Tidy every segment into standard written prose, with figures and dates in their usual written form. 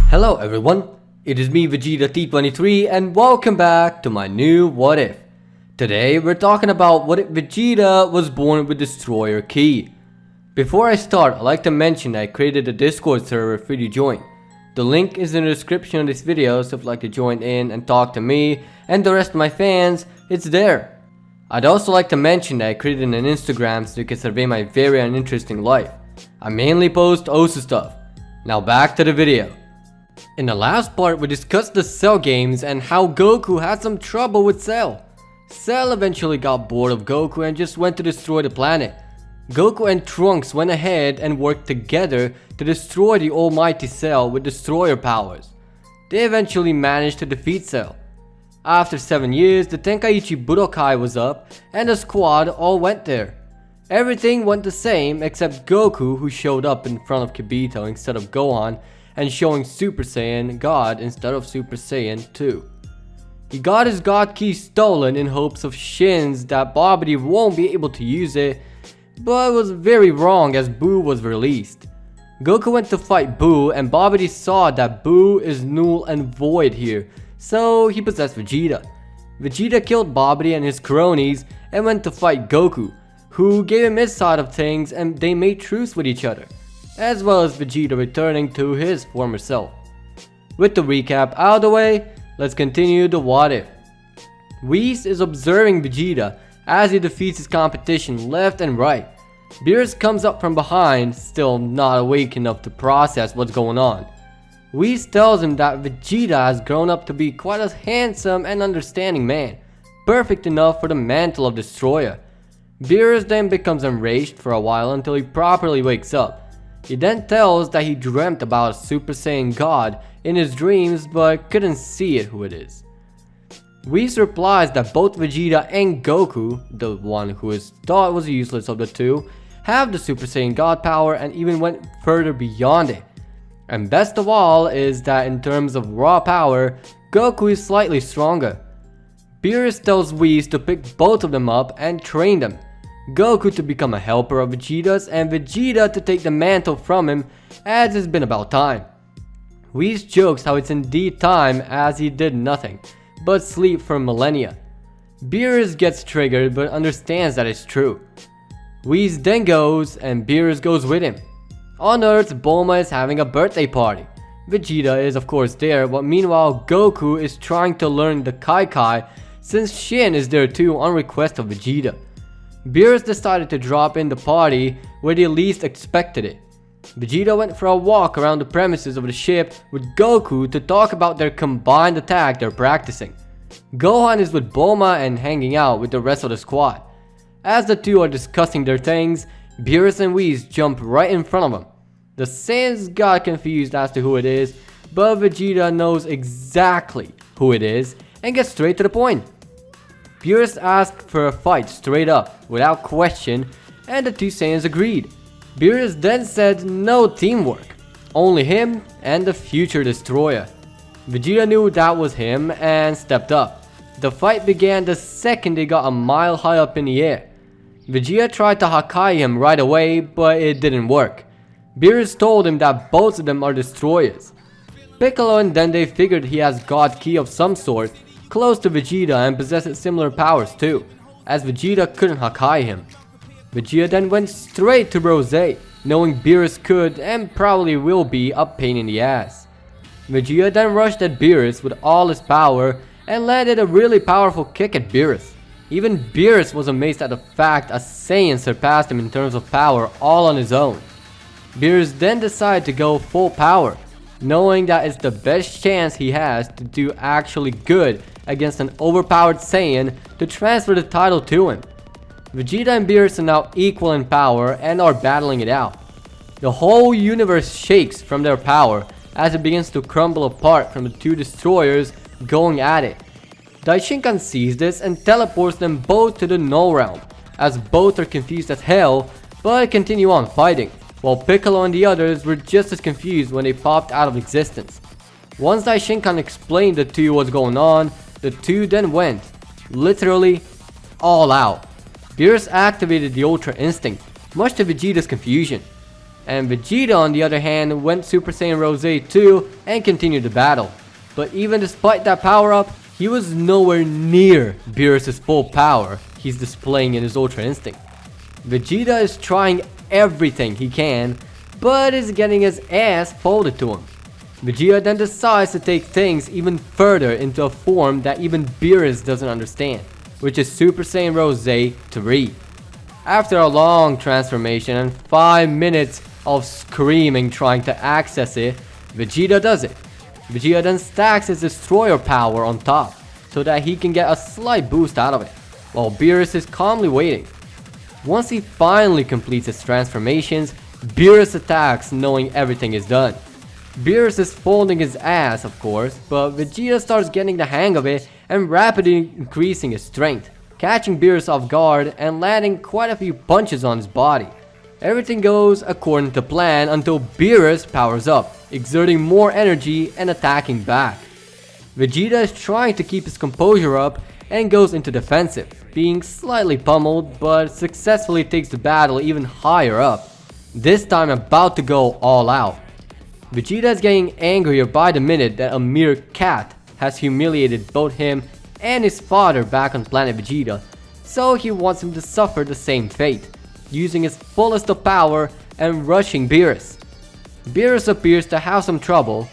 Hello everyone, it is me Vegeta T23 and welcome back to my new What If. Today we're talking about what if Vegeta was born with Destroyer Key. Before I start, I'd like to mention that I created a Discord server for you to join. The link is in the description of this video, so if you'd like to join in and talk to me and the rest of my fans, it's there. I'd also like to mention that I created an Instagram so you can survey my very uninteresting life. I mainly post Osu stuff. Now back to the video. In the last part, we discussed the Cell games and how Goku had some trouble with Cell. Cell eventually got bored of Goku and just went to destroy the planet. Goku and Trunks went ahead and worked together to destroy the almighty Cell with destroyer powers. They eventually managed to defeat Cell. After 7 years, the Tenkaichi Budokai was up and the squad all went there. Everything went the same except Goku, who showed up in front of Kibito instead of Gohan and showing Super Saiyan God instead of Super Saiyan 2. He got his God Key stolen in hopes of Shin's that Babidi won't be able to use it, but it was very wrong as Boo was released. Goku went to fight Boo and Babidi saw that Boo is null and void here, so he possessed Vegeta. Vegeta killed Babidi and his cronies and went to fight Goku, who gave him his side of things and they made truce with each other, as well as Vegeta returning to his former self. With the recap out of the way, let's continue the what if. Whis is observing Vegeta as he defeats his competition left and right. Beerus comes up from behind, still not awake enough to process what's going on. Whis tells him that Vegeta has grown up to be quite a handsome and understanding man, perfect enough for the mantle of Destroyer. Beerus then becomes enraged for a while until he properly wakes up. He then tells that he dreamt about a Super Saiyan God in his dreams but couldn't see it who it is. Whis replies that both Vegeta and Goku, the one who is thought was useless of the two, have the Super Saiyan God power and even went further beyond it. And best of all is that in terms of raw power, Goku is slightly stronger. Beerus tells Whis to pick both of them up and train them. Goku to become a helper of Vegeta's and Vegeta to take the mantle from him, as it's been about time. Whis jokes how it's indeed time as he did nothing but sleep for millennia. Beerus gets triggered but understands that it's true. Whis then goes and Beerus goes with him. On Earth, Bulma is having a birthday party. Vegeta is of course there, but meanwhile Goku is trying to learn the Kai Kai since Shin is there too on request of Vegeta. Beerus decided to drop in the party where they least expected it. Vegeta went for a walk around the premises of the ship with Goku to talk about their combined attack they're practicing. Gohan is with Bulma and hanging out with the rest of the squad. As the two are discussing their things, Beerus and Whis jump right in front of them. The Saiyans got confused as to who it is, but Vegeta knows exactly who it is and gets straight to the point. Beerus asked for a fight straight up, without question, and the two Saiyans agreed. Beerus then said no teamwork, only him and the future Destroyer. Vegeta knew that was him and stepped up. The fight began the second they got a mile high up in the air. Vegeta tried to Hakai him right away, but it didn't work. Beerus told him that both of them are Destroyers. Piccolo and Dende figured he has God Key of some sort, close to Vegeta and possesses similar powers too, as Vegeta couldn't Hakai him. Vegeta then went straight to Rose, knowing Beerus could and probably will be a pain in the ass. Vegeta then rushed at Beerus with all his power and landed a really powerful kick at Beerus. Even Beerus was amazed at the fact a Saiyan surpassed him in terms of power all on his own. Beerus then decided to go full power, knowing that it's the best chance he has to do actually good against an overpowered Saiyan to transfer the title to him. Vegeta and Beerus are now equal in power and are battling it out. The whole universe shakes from their power as it begins to crumble apart from the two destroyers going at it. Daishinkan sees this and teleports them both to the Null Realm, as both are confused as hell but continue on fighting, while Piccolo and the others were just as confused when they popped out of existence. Once Daishinkan explained the two what's going on, the two then went, literally, all out. Beerus activated the Ultra Instinct, much to Vegeta's confusion. and Vegeta on the other hand went Super Saiyan Rose 2 and continued the battle. But even despite that power up, he was nowhere near Beerus' full power he's displaying in his Ultra Instinct. Vegeta is trying everything he can, but is getting his ass folded to him. Vegeta then decides to take things even further into a form that even Beerus doesn't understand, which is Super Saiyan Rose 3. After a long transformation and 5 minutes of screaming trying to access it, Vegeta does it. Vegeta then stacks his destroyer power on top, so that he can get a slight boost out of it, while Beerus is calmly waiting. Once he finally completes his transformations, Beerus attacks knowing everything is done. Beerus is folding his ass of course, but Vegeta starts getting the hang of it and rapidly increasing his strength, catching Beerus off guard and landing quite a few punches on his body. Everything goes according to plan until Beerus powers up, exerting more energy and attacking back. Vegeta is trying to keep his composure up and goes into defensive, being slightly pummeled but successfully takes the battle even higher up, this time about to go all out. Vegeta is getting angrier by the minute that a mere cat has humiliated both him and his father back on planet Vegeta, so he wants him to suffer the same fate, using his fullest of power and rushing Beerus. Beerus appears to have some trouble,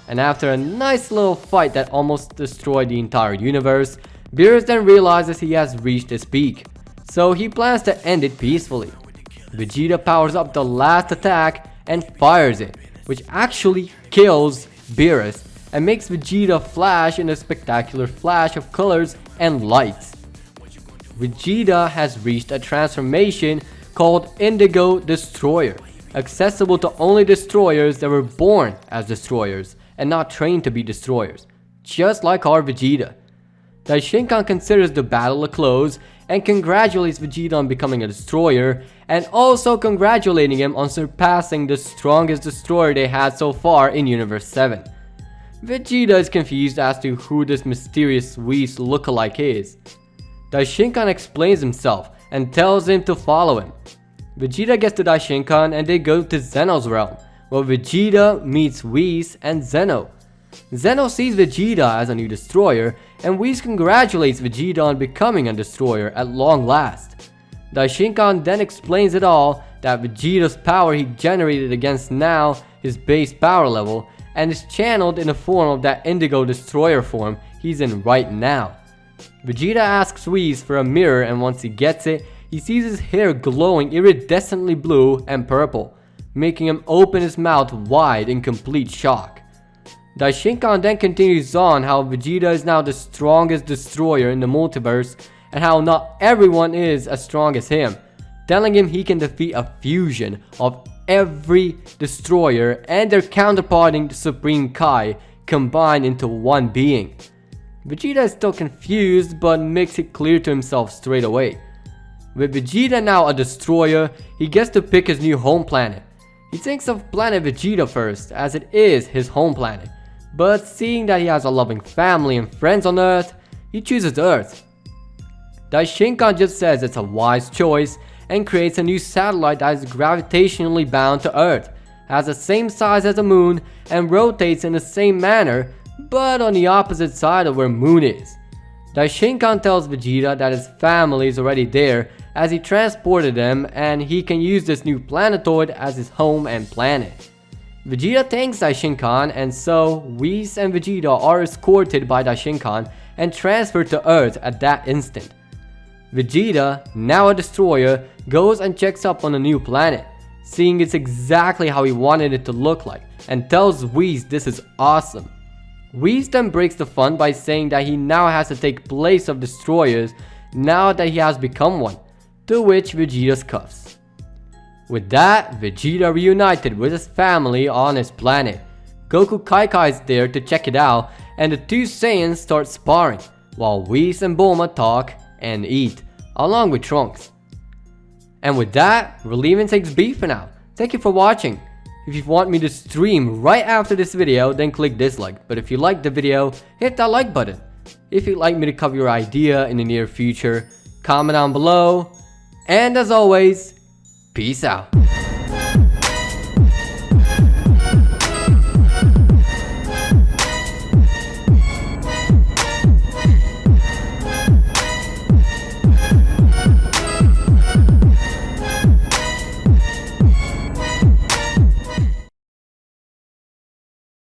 and after a nice little fight that almost destroyed the entire universe, Beerus then realizes he has reached his peak, so he plans to end it peacefully. Vegeta powers up the last attack and fires it, which actually kills Beerus and makes Vegeta flash in a spectacular flash of colors and lights. Vegeta has reached a transformation called Indigo Destroyer, accessible to only destroyers that were born as destroyers and not trained to be destroyers, just like our Vegeta. Daishinkan considers the battle a close and congratulates Vegeta on becoming a destroyer, and also congratulating him on surpassing the strongest destroyer they had so far in Universe 7. Vegeta is confused as to who this mysterious Whis lookalike is. Daishinkan explains himself and tells him to follow him. Vegeta gets to Daishinkan and they go to Zeno's realm, where Vegeta meets Whis and Zeno. Zeno sees Vegeta as a new destroyer, and Whis congratulates Vegeta on becoming a destroyer at long last. Daishinkan then explains it all, that Vegeta's power he generated against now his base power level, and is channeled in the form of that Indigo Destroyer form he's in right now. Vegeta asks Whis for a mirror, and once he gets it, he sees his hair glowing iridescently blue and purple, making him open his mouth wide in complete shock. Daishinkan then continues on how Vegeta is now the strongest destroyer in the multiverse, and how not everyone is as strong as him, telling him he can defeat a fusion of every destroyer and their counterparting the Supreme Kai combined into one being. Vegeta is still confused but makes it clear to himself straight away. With Vegeta now a destroyer, he gets to pick his new home planet. He thinks of planet Vegeta first, as it is his home planet, but seeing that he has a loving family and friends on Earth, he chooses Earth. Daishinkan just says it's a wise choice and creates a new satellite that is gravitationally bound to Earth, has the same size as the moon, and rotates in the same manner, but on the opposite side of where Moon is. Daishinkan tells Vegeta that his family is already there, as he transported them, and he can use this new planetoid as his home and planet. Vegeta thanks Daishinkan, and so Whis and Vegeta are escorted by Daishinkan and transferred to Earth at that instant. Vegeta, now a destroyer, goes and checks up on the new planet, seeing it's exactly how he wanted it to look like, and tells Whis this is awesome. Whis then breaks the fun by saying that he now has to take place of destroyers now that he has become one, to which Vegeta scoffs. With that, Vegeta reunited with his family on his planet. Goku Kaikai is there to check it out, and the two Saiyans start sparring, while Whis and Bulma talk and eat, along with Trunks. And with that, we're leaving things be for now. Thank you for watching. If you want me to stream right after this video, then click dislike. But if you liked the video, hit that like button. If you'd like me to cover your idea in the near future, comment down below. And as always, peace out.